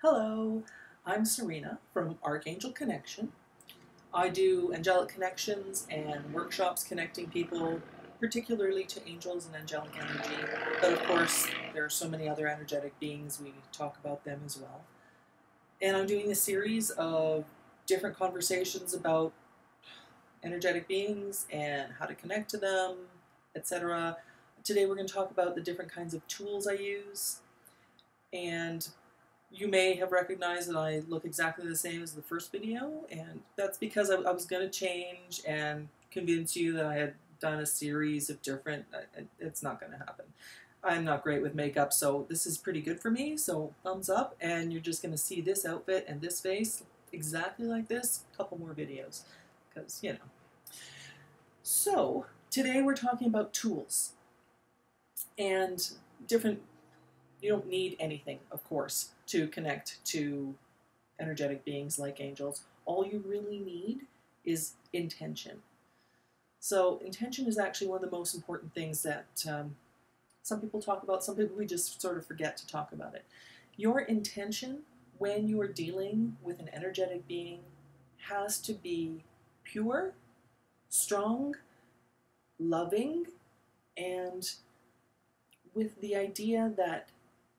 Hello, I'm Serena from ArchAngel Connection. I do angelic connections and workshops connecting people, particularly to angels and angelic energy. But of course, there are so many other energetic beings, we talk about them as well. And I'm doing a series of different conversations about energetic beings and how to connect to them, etc. Today we're going to talk about the different kinds of tools I use. And you may have recognized that I look exactly the same as the first video, and that's because I was going to change and convince you that I had done a series of different. It's not going to happen. I'm not great with makeup, so this is pretty good for me, so thumbs up, and you're just going to see this outfit and this face exactly like this, a couple more videos, because, you know. So, today we're talking about tools, and different. You don't need anything, of course, to connect to energetic beings like angels. All you really need is intention. So intention is actually one of the most important things that some people talk about. Some people we just sort of forget to talk about it. Your intention when you are dealing with an energetic being has to be pure, strong, loving, and with the idea that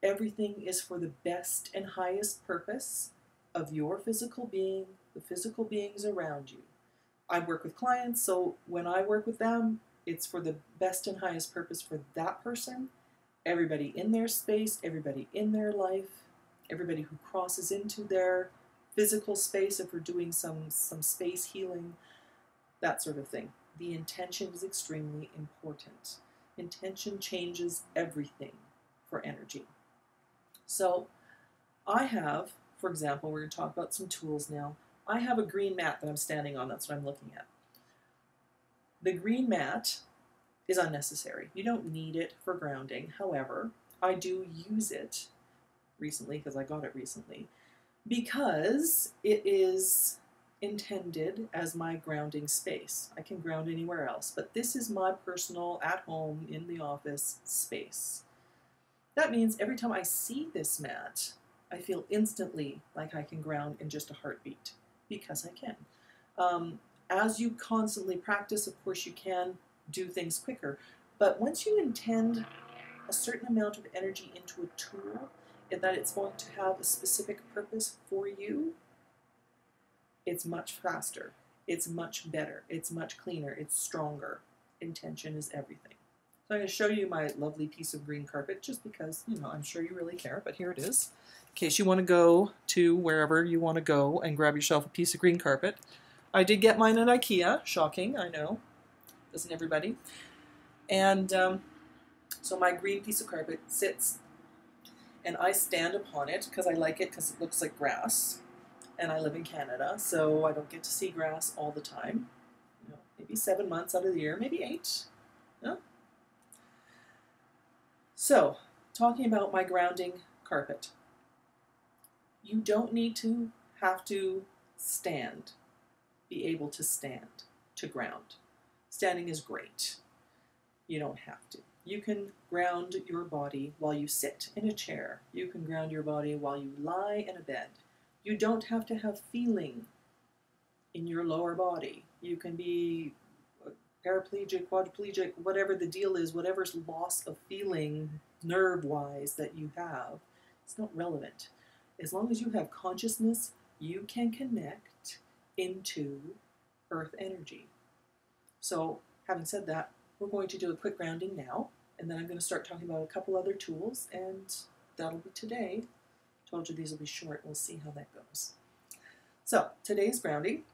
everything is for the best and highest purpose of your physical being, the physical beings around you. I work with clients, so when I work with them, it's for the best and highest purpose for that person, everybody in their space, everybody in their life, everybody who crosses into their physical space if we're doing some space healing, that sort of thing. The intention is extremely important. Intention changes everything for energy. So I have, for example, we're going to talk about some tools now. I have a green mat that I'm standing on. That's what I'm looking at. The green mat is unnecessary. You don't need it for grounding. However, I do use it recently, because I got it recently, because it is intended as my grounding space. I can ground anywhere else, but this is my personal, at home, in the office space. That means every time I see this mat, I feel instantly like I can ground in just a heartbeat, because I can. As you constantly practice, of course, you can do things quicker. But once you intend a certain amount of energy into a tool, and that it's going to have a specific purpose for you, it's much faster, it's much better, it's much cleaner, it's stronger. Intention is everything. So I'm going to show you my lovely piece of green carpet, just because, you know, I'm sure you really care, but here it is. In case you want to go to wherever you want to go and grab yourself a piece of green carpet. I did get mine at IKEA. Shocking, I know. Doesn't everybody? And so my green piece of carpet sits, and I stand upon it because I like it, because it looks like grass. And I live in Canada, so I don't get to see grass all the time. You know, maybe 7 months out of the year, maybe 8. No? So, talking about my grounding carpet. You don't need to have to stand, be able to stand to ground. Standing is great. You don't have to. You can ground your body while you sit in a chair. You can ground your body while you lie in a bed. You don't have to have feeling in your lower body. You can be paraplegic, quadriplegic, whatever the deal is, whatever's loss of feeling nerve-wise that you have, it's not relevant. As long as you have consciousness, you can connect into earth energy. So, having said that, we're going to do a quick grounding now, and then I'm going to start talking about a couple other tools, and that'll be today. I told you these will be short. We'll see how that goes. So, today's grounding.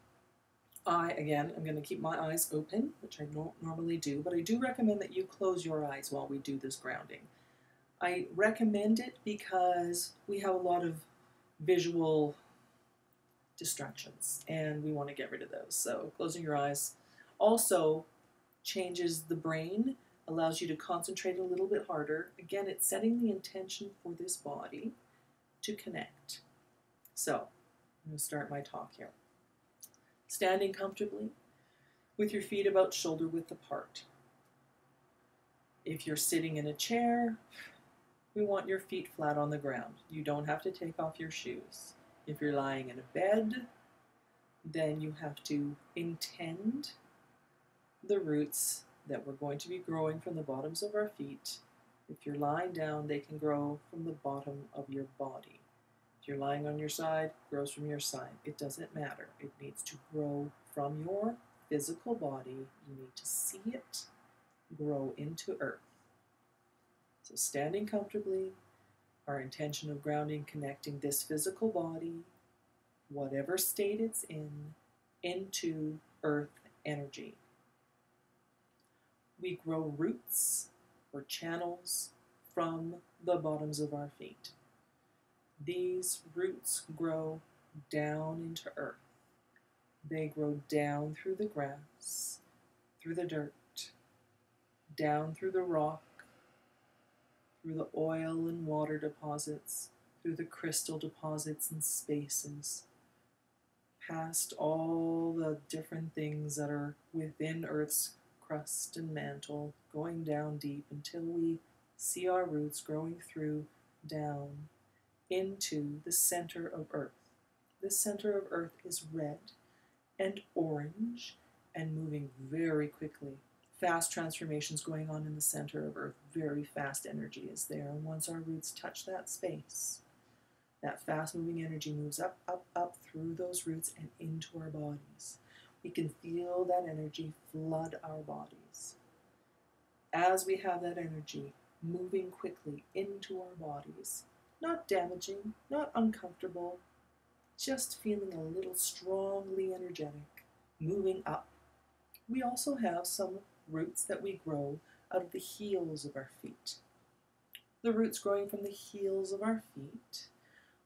Again, I'm going to keep my eyes open, which I don't normally do, but I do recommend that you close your eyes while we do this grounding. I recommend it because we have a lot of visual distractions, and we want to get rid of those. So closing your eyes also changes the brain, allows you to concentrate a little bit harder. Again, it's setting the intention for this body to connect. So I'm going to start my talk here. Standing comfortably with your feet about shoulder width apart. If you're sitting in a chair, We want your feet flat on the ground. You don't have to take off your shoes. If you're lying in a bed, then you have to intend the roots that we're going to be growing from the bottoms of our feet. If you're lying down, they can grow from the bottom of your body. If you're lying on your side, it grows from your side. It doesn't matter. It needs to grow from your physical body. You need to see it grow into earth. So standing comfortably, our intention of grounding, connecting this physical body, whatever state it's in, into earth energy. We grow roots or channels from the bottoms of our feet. These roots grow down into earth. They grow down through the grass, through the dirt, down through the rock, through the oil and water deposits, through the crystal deposits and spaces, past all the different things that are within Earth's crust and mantle, going down deep until we see our roots growing through, down, into the center of Earth. The center of Earth is red and orange and moving very quickly. Fast transformations going on in the center of Earth. Very fast energy is there. And once our roots touch that space, that fast-moving energy moves up, up, up through those roots and into our bodies. We can feel that energy flood our bodies. As we have that energy moving quickly into our bodies, not damaging, not uncomfortable, just feeling a little strongly energetic, moving up. We also have some roots that we grow out of the heels of our feet. The roots growing from the heels of our feet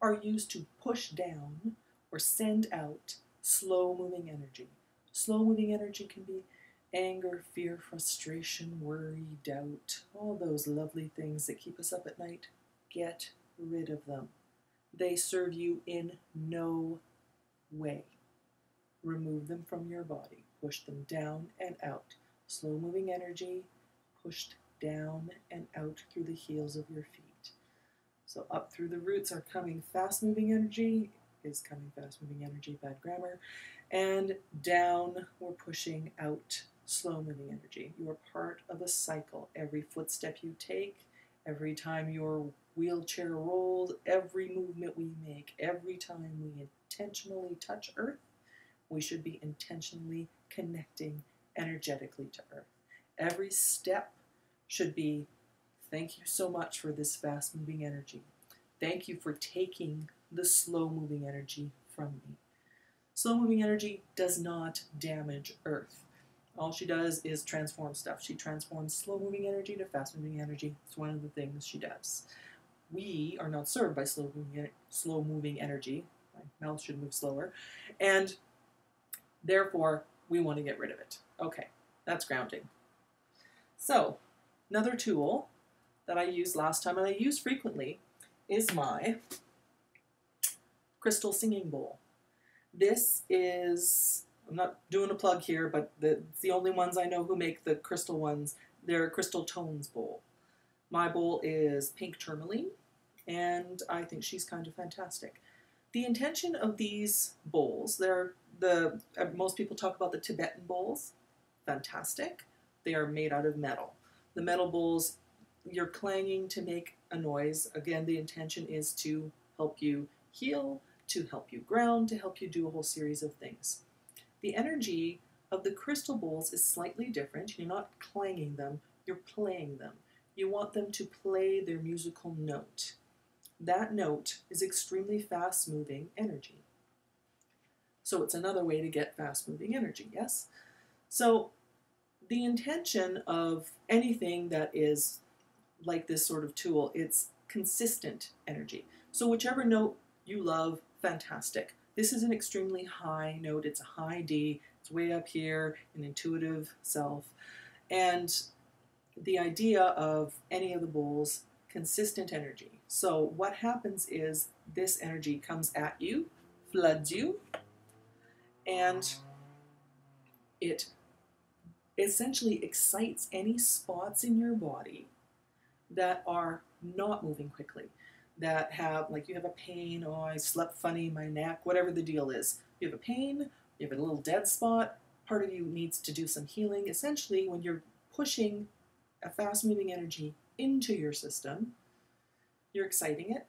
are used to push down or send out slow-moving energy. Slow-moving energy can be anger, fear, frustration, worry, doubt, all those lovely things that keep us up at night. Get rid of them. They serve you in no way. Remove them from your body. Push them down and out. Slow-moving energy pushed down and out through the heels of your feet. So up through the roots are coming fast-moving energy, bad grammar, and down we're pushing out slow-moving energy. You are part of a cycle. Every footstep you take, every time your wheelchair rolls, every movement we make, every time we intentionally touch Earth, we should be intentionally connecting energetically to Earth. Every step should be, thank you so much for this fast-moving energy. Thank you for taking the slow-moving energy from me. Slow-moving energy does not damage Earth. All she does is transform stuff. She transforms slow-moving energy to fast-moving energy. It's one of the things she does. We are not served by slow-moving energy. My mouth should move slower. And therefore, we want to get rid of it. Okay, that's grounding. So, another tool that I used last time and I use frequently is my crystal singing bowl. This is, I'm not doing a plug here, but it's the only ones I know who make the crystal ones. They're Crystal Tones bowl. My bowl is pink tourmaline, and I think she's kind of fantastic. The intention of these bowls, most people talk about the Tibetan bowls. Fantastic. They are made out of metal. The metal bowls, you're clanging to make a noise. Again, the intention is to help you heal, to help you ground, to help you do a whole series of things. The energy of the crystal bowls is slightly different. You're not clanging them, you're playing them. You want them to play their musical note. That note is extremely fast-moving energy. So it's another way to get fast-moving energy, yes? So the intention of anything that is like this sort of tool, it's consistent energy. So whichever note you love, fantastic. This is an extremely high note. It's a high D. It's way up here, an intuitive self. And the idea of any of the bowls, consistent energy. So what happens is this energy comes at you, floods you, and it essentially excites any spots in your body that are not moving quickly, that have, like, you have a pain, oh, I slept funny, my neck, whatever the deal is. You have a pain, you have a little dead spot, part of you needs to do some healing. Essentially, when you're pushing a fast-moving energy into your system, you're exciting it,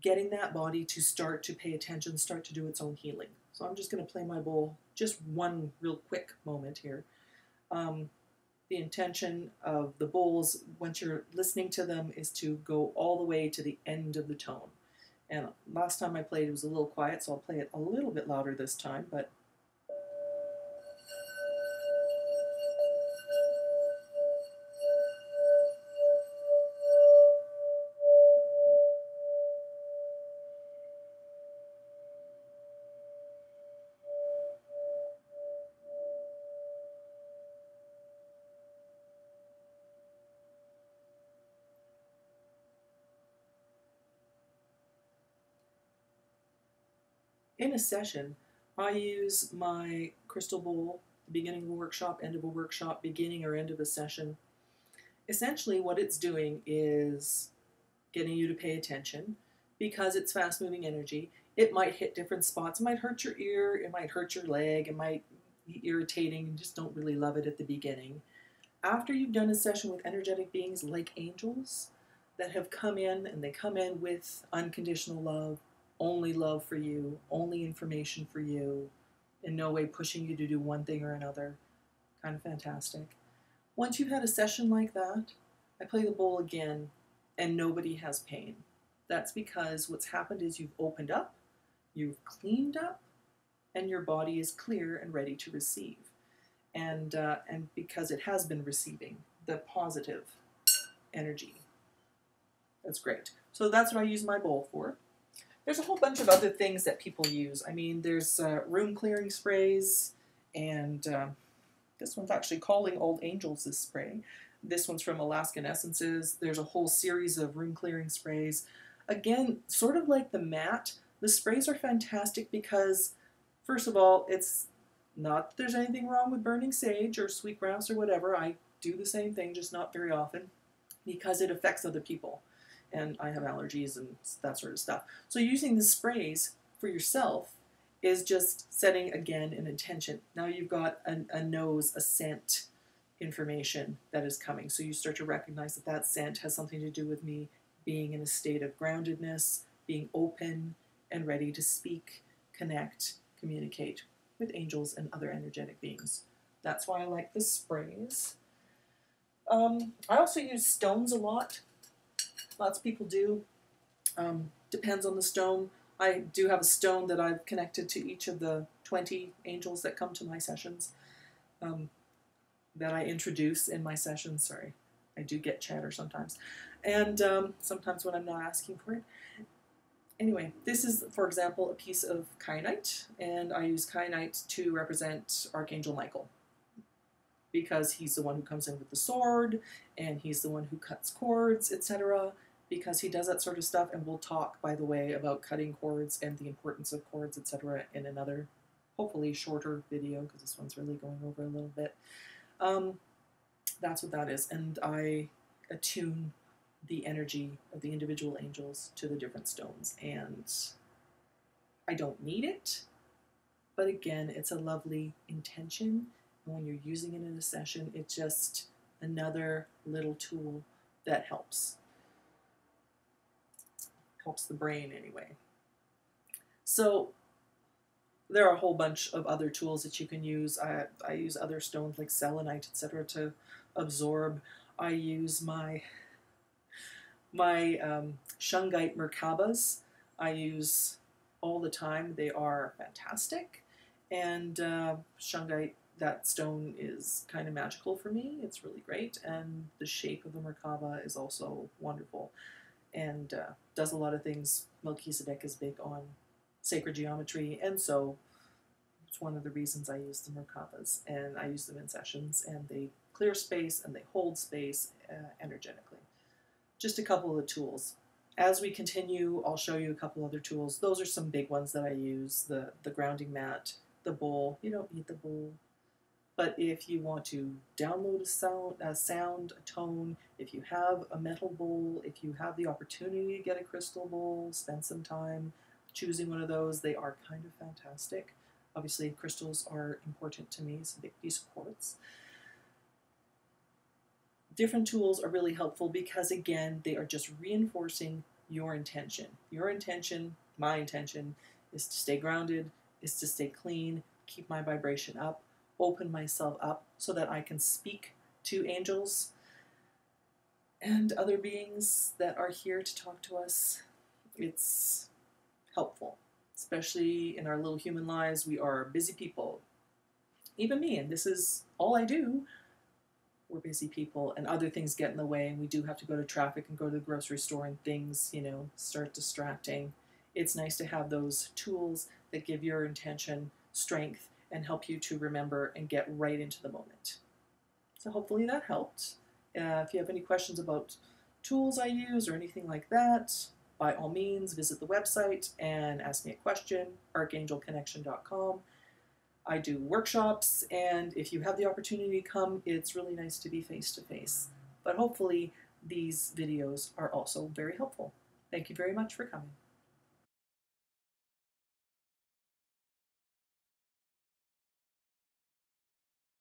getting that body to start to pay attention, start to do its own healing. So I'm just going to play my bowl just one real quick moment here. The intention of the bowls, once you're listening to them, is to go all the way to the end of the tone. And last time I played, it was a little quiet, so I'll play it a little bit louder this time, but in a session, I use my crystal bowl, the beginning of a workshop, end of a workshop, beginning or end of a session. Essentially, what it's doing is getting you to pay attention because it's fast-moving energy. It might hit different spots. It might hurt your ear. It might hurt your leg. It might be irritating. You just don't really love it at the beginning. After you've done a session with energetic beings like angels that have come in, and they come in with unconditional love for you, only information for you, in no way pushing you to do one thing or another. Kind of fantastic. Once you've had a session like that, I play the bowl again, and nobody has pain. That's because what's happened is you've opened up, you've cleaned up, and your body is clear and ready to receive. And because it has been receiving the positive energy. That's great. So that's what I use my bowl for. There's a whole bunch of other things that people use. I mean, there's room clearing sprays, and this one's actually Calling Old Angels, this spray. This one's from Alaskan Essences. There's a whole series of room clearing sprays. Again, sort of like the mat, the sprays are fantastic because, first of all, it's not that there's anything wrong with burning sage or sweetgrass or whatever. I do the same thing, just not very often, because it affects other people. And I have allergies and that sort of stuff. So using the sprays for yourself is just setting, again, an intention. Now you've got a nose, a scent information that is coming. So you start to recognize that that scent has something to do with me being in a state of groundedness, being open and ready to speak, connect, communicate with angels and other energetic beings. That's why I like the sprays. I also use stones a lot. Lots of people do. Depends on the stone. I do have a stone that I've connected to each of the 20 angels that come to my sessions, that I introduce in my sessions. Sorry, I do get chatter sometimes. And sometimes when I'm not asking for it. Anyway, this is, for example, a piece of kyanite, and I use kyanite to represent Archangel Michael, because he's the one who comes in with the sword, and he's the one who cuts cords, etc., because he does that sort of stuff. And we'll talk, by the way, about cutting cords and the importance of cords, etc., in another, hopefully shorter video, because this one's really going over a little bit. That's what that is, and I attune the energy of the individual angels to the different stones, and I don't need it, but again, it's a lovely intention. And when you're using it in a session, it's just another little tool that helps the brain anyway. So there are a whole bunch of other tools that you can use. I use other stones like selenite, etc., to absorb. I use my shungite Merkabas. I use all the time. They are fantastic, and shungite, that stone is kind of magical for me. It's really great, and the shape of the Merkaba is also wonderful, and does a lot of things. Melchizedek is big on sacred geometry, and so it's one of the reasons I use the Merkabas, and I use them in sessions, and they clear space and they hold space energetically. Just a couple of the tools. As we continue, I'll show you a couple other tools. Those are some big ones that I use. The grounding mat, the bowl. You don't need the bowl. But if you want to download a tone, if you have a metal bowl, if you have the opportunity to get a crystal bowl, spend some time choosing one of those. They are kind of fantastic. Obviously, crystals are important to me. It's a big piece of quartz. Different tools are really helpful because, again, they are just reinforcing your intention. Your intention, my intention, is to stay grounded, is to stay clean, keep my vibration up, open myself up so that I can speak to angels and other beings that are here to talk to us. It's helpful, especially in our little human lives. We are busy people. Even me, and this is all I do. We're busy people, and other things get in the way, and we do have to go to traffic and go to the grocery store, and things, start distracting. It's nice to have those tools that give your intention strength and help you to remember and get right into the moment. So hopefully that helped. If you have any questions about tools I use or anything like that, by all means, visit the website and ask me a question, archangelconnection.com. I do workshops, and if you have the opportunity to come, it's really nice to be face-to-face. But hopefully these videos are also very helpful. Thank you very much for coming.